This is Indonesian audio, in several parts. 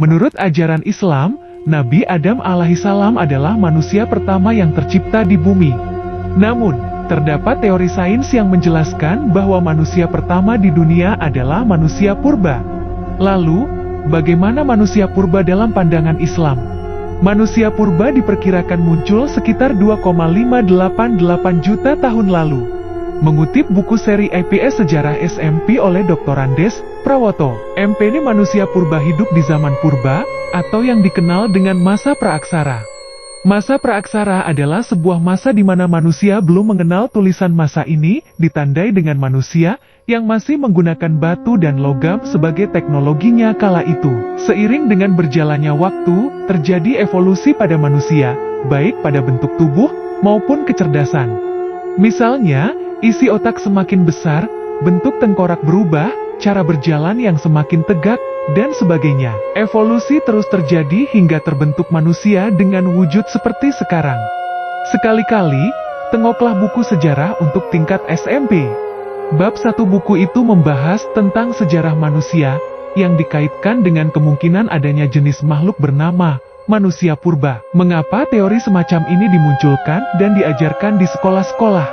Menurut ajaran Islam, Nabi Adam alaihissalam adalah manusia pertama yang tercipta di bumi. Namun, terdapat teori sains yang menjelaskan bahwa manusia pertama di dunia adalah manusia purba. Lalu, bagaimana manusia purba dalam pandangan Islam? Manusia purba diperkirakan muncul sekitar 2,588 juta tahun lalu. Mengutip buku seri IPS Sejarah SMP oleh Dr. Andes Prawoto, MP ini manusia purba hidup di zaman purba, atau yang dikenal dengan masa praaksara. Masa praaksara adalah sebuah masa di mana manusia belum mengenal tulisan. Masa ini ditandai dengan manusia yang masih menggunakan batu dan logam sebagai teknologinya kala itu. Seiring dengan berjalannya waktu, terjadi evolusi pada manusia, baik pada bentuk tubuh maupun kecerdasan. Misalnya, isi otak semakin besar, bentuk tengkorak berubah, cara berjalan yang semakin tegak, dan sebagainya. Evolusi terus terjadi hingga terbentuk manusia dengan wujud seperti sekarang. Sekali-kali, tengoklah buku sejarah untuk tingkat SMP. Bab 1 buku itu membahas tentang sejarah manusia, yang dikaitkan dengan kemungkinan adanya jenis makhluk bernama manusia purba. Mengapa teori semacam ini dimunculkan dan diajarkan di sekolah-sekolah?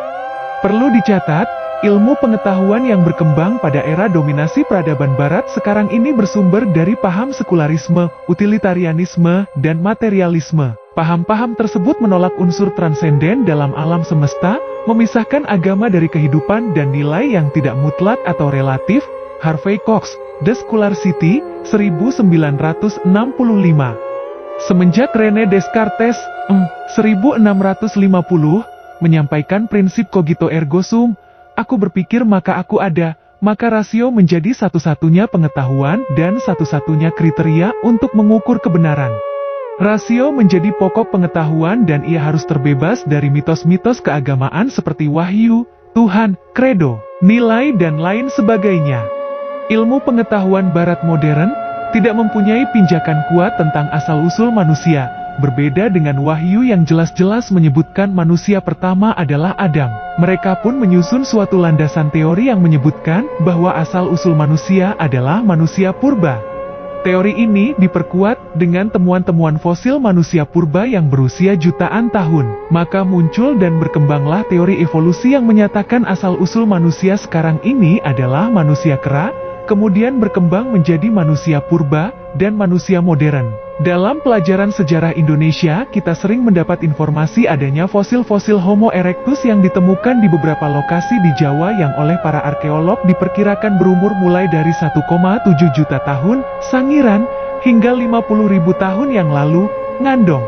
Perlu dicatat, ilmu pengetahuan yang berkembang pada era dominasi peradaban barat sekarang ini bersumber dari paham sekularisme, utilitarianisme, dan materialisme. Paham-paham tersebut menolak unsur transenden dalam alam semesta, memisahkan agama dari kehidupan dan nilai yang tidak mutlak atau relatif. Harvey Cox, The Scholarity, 1965. Semenjak René Descartes, 1650, menyampaikan prinsip cogito ergo sum, aku berpikir maka aku ada, maka rasio menjadi satu-satunya pengetahuan dan satu-satunya kriteria untuk mengukur kebenaran. Rasio menjadi pokok pengetahuan dan ia harus terbebas dari mitos-mitos keagamaan seperti wahyu, Tuhan, kredo, nilai dan lain sebagainya. Ilmu pengetahuan barat modern tidak mempunyai pijakan kuat tentang asal-usul manusia, berbeda dengan wahyu yang jelas-jelas menyebutkan manusia pertama adalah Adam. Mereka pun menyusun suatu landasan teori yang menyebutkan bahwa asal-usul manusia adalah manusia purba. Teori ini diperkuat dengan temuan-temuan fosil manusia purba yang berusia jutaan tahun. Maka muncul dan berkembanglah teori evolusi yang menyatakan asal-usul manusia sekarang ini adalah manusia kera, kemudian berkembang menjadi manusia purba dan manusia modern. Dalam pelajaran sejarah Indonesia, kita sering mendapat informasi adanya fosil-fosil Homo erectus yang ditemukan di beberapa lokasi di Jawa yang oleh para arkeolog diperkirakan berumur mulai dari 1,7 juta tahun, Sangiran, hingga 50.000 tahun yang lalu, Ngandong.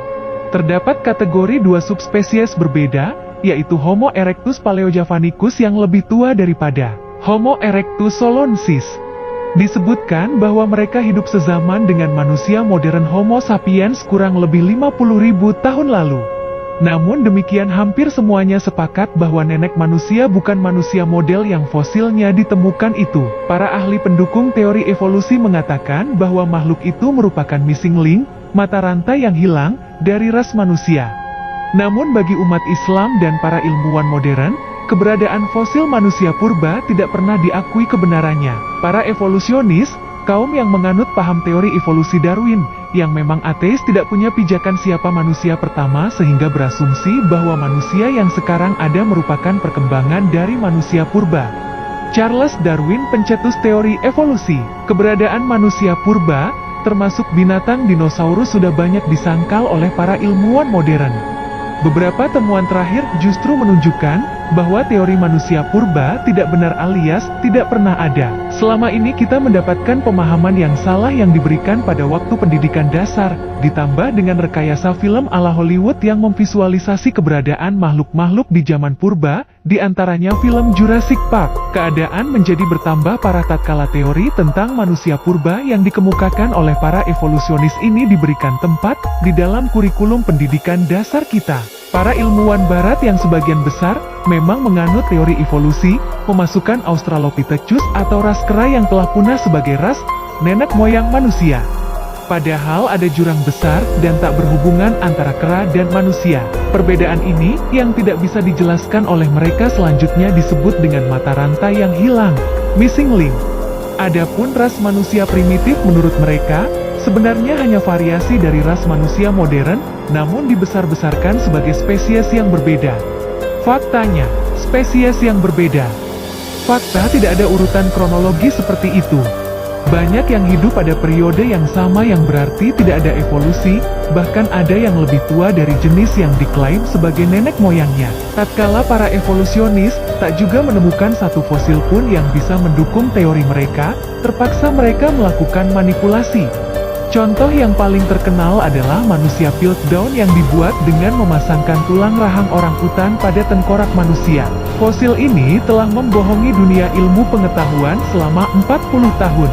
Terdapat kategori dua subspesies berbeda, yaitu Homo erectus paleojavanicus yang lebih tua daripada Homo erectus solonensis. Disebutkan bahwa mereka hidup sezaman dengan manusia modern Homo sapiens kurang lebih 50.000 tahun lalu. Namun demikian hampir semuanya sepakat bahwa nenek manusia bukan manusia model yang fosilnya ditemukan itu. Para ahli pendukung teori evolusi mengatakan bahwa makhluk itu merupakan missing link, mata rantai yang hilang, dari ras manusia. Namun bagi umat Islam dan para ilmuwan modern, keberadaan fosil manusia purba tidak pernah diakui kebenarannya. Para evolusionis, kaum yang menganut paham teori evolusi Darwin, yang memang ateis tidak punya pijakan siapa manusia pertama sehingga berasumsi bahwa manusia yang sekarang ada merupakan perkembangan dari manusia purba. Charles Darwin, pencetus teori evolusi, keberadaan manusia purba, termasuk binatang dinosaurus sudah banyak disangkal oleh para ilmuwan modern. Beberapa temuan terakhir justru menunjukkan bahwa teori manusia purba tidak benar alias tidak pernah ada. Selama ini kita mendapatkan pemahaman yang salah yang diberikan pada waktu pendidikan dasar, ditambah dengan rekayasa film ala Hollywood yang memvisualisasi keberadaan makhluk-makhluk di zaman purba, di antaranya film Jurassic Park. Keadaan menjadi bertambah parah tatkala teori tentang manusia purba yang dikemukakan oleh para evolusionis ini diberikan tempat di dalam kurikulum pendidikan dasar kita. Para ilmuwan barat yang sebagian besar memang menganut teori evolusi, memasukkan Australopithecus atau ras kera yang telah punah sebagai ras nenek moyang manusia. Padahal ada jurang besar dan tak berhubungan antara kera dan manusia. Perbedaan ini yang tidak bisa dijelaskan oleh mereka selanjutnya disebut dengan mata rantai yang hilang, missing link. Adapun ras manusia primitif menurut mereka, sebenarnya hanya variasi dari ras manusia modern, namun dibesar-besarkan sebagai spesies yang berbeda. Faktanya, spesies yang berbeda. Fakta tidak ada urutan kronologi seperti itu. Banyak yang hidup pada periode yang sama yang berarti tidak ada evolusi, bahkan ada yang lebih tua dari jenis yang diklaim sebagai nenek moyangnya. Tatkala para evolusionis tak juga menemukan satu fosil pun yang bisa mendukung teori mereka, terpaksa mereka melakukan manipulasi. Contoh yang paling terkenal adalah manusia Piltdown yang dibuat dengan memasangkan tulang rahang orangutan pada tengkorak manusia. Fosil ini telah membohongi dunia ilmu pengetahuan selama 40 tahun.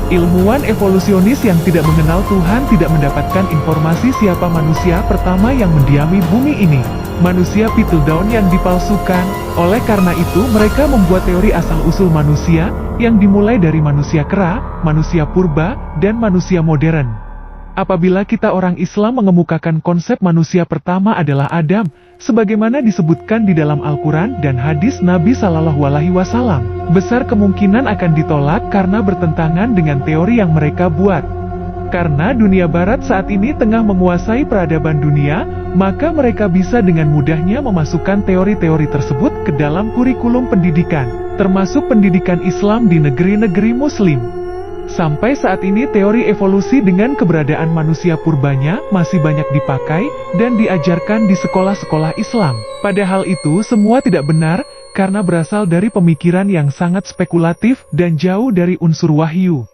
Ilmuwan evolusionis yang tidak mengenal Tuhan tidak mendapatkan informasi siapa manusia pertama yang mendiami bumi ini. Manusia Piltdown yang dipalsukan. Oleh karena itu mereka membuat teori asal-usul manusia, yang dimulai dari manusia kera, manusia purba, dan manusia modern. Apabila kita orang Islam mengemukakan konsep manusia pertama adalah Adam, sebagaimana disebutkan di dalam Al-Quran dan hadis Nabi Shallallahu Alaihi Wasallam, besar kemungkinan akan ditolak karena bertentangan dengan teori yang mereka buat. Karena dunia barat saat ini tengah menguasai peradaban dunia, maka mereka bisa dengan mudahnya memasukkan teori-teori tersebut ke dalam kurikulum pendidikan, termasuk pendidikan Islam di negeri-negeri Muslim. Sampai saat ini teori evolusi dengan keberadaan manusia purbanya masih banyak dipakai dan diajarkan di sekolah-sekolah Islam. Padahal itu semua tidak benar, karena berasal dari pemikiran yang sangat spekulatif dan jauh dari unsur wahyu.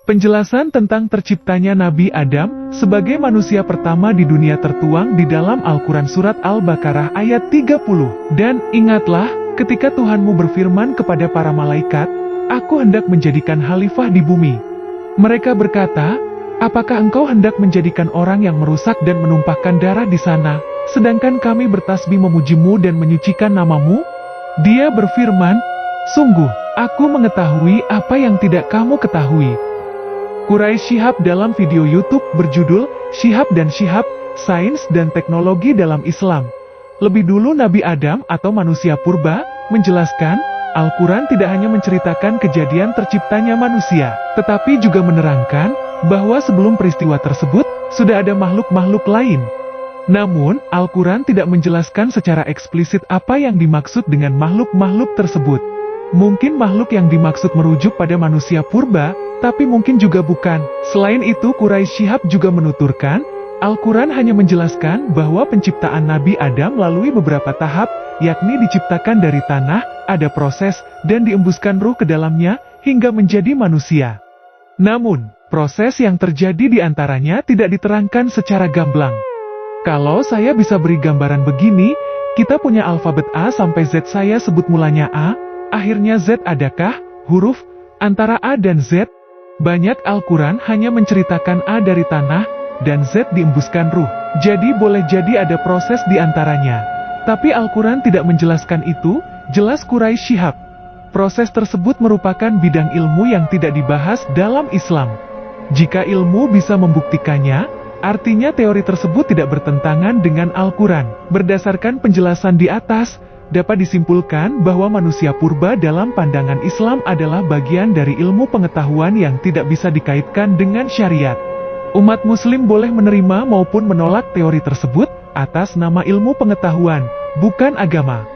Penjelasan tentang terciptanya Nabi Adam sebagai manusia pertama di dunia tertuang di dalam Al-Quran Surat Al-Baqarah ayat 30. Dan ingatlah, ketika Tuhanmu berfirman kepada para malaikat, Aku hendak menjadikan khalifah di bumi. Mereka berkata, apakah engkau hendak menjadikan orang yang merusak dan menumpahkan darah di sana, sedangkan kami bertasbih memujimu dan menyucikan namamu? Dia berfirman, sungguh, aku mengetahui apa yang tidak kamu ketahui. Quraisy Shihab dalam video YouTube berjudul Shihab dan Shihab, Sains dan Teknologi dalam Islam. Lebih dulu Nabi Adam atau manusia purba menjelaskan, Al-Quran tidak hanya menceritakan kejadian terciptanya manusia, tetapi juga menerangkan bahwa sebelum peristiwa tersebut sudah ada makhluk-makhluk lain. Namun, Al-Quran tidak menjelaskan secara eksplisit apa yang dimaksud dengan makhluk-makhluk tersebut. Mungkin makhluk yang dimaksud merujuk pada manusia purba, tapi mungkin juga bukan. Selain itu, Quraisy Shihab juga menuturkan, Al-Quran hanya menjelaskan bahwa penciptaan Nabi Adam melalui beberapa tahap, yakni diciptakan dari tanah, ada proses, dan diembuskan ruh ke dalamnya, hingga menjadi manusia. Namun, proses yang terjadi di antaranya tidak diterangkan secara gamblang. Kalau saya bisa beri gambaran begini, kita punya alfabet A sampai Z, saya sebut mulanya A, akhirnya Z, adakah huruf antara A dan Z? Banyak Al-Quran hanya menceritakan A dari tanah, dan Z diembuskan ruh. Jadi boleh jadi ada proses di antaranya. Tapi Al-Quran tidak menjelaskan itu, jelas Quraisy Shihab. Proses tersebut merupakan bidang ilmu yang tidak dibahas dalam Islam. Jika ilmu bisa membuktikannya, artinya teori tersebut tidak bertentangan dengan Al-Quran. Berdasarkan penjelasan di atas, dapat disimpulkan bahwa manusia purba dalam pandangan Islam adalah bagian dari ilmu pengetahuan yang tidak bisa dikaitkan dengan syariat. Umat muslim boleh menerima maupun menolak teori tersebut atas nama ilmu pengetahuan, bukan agama.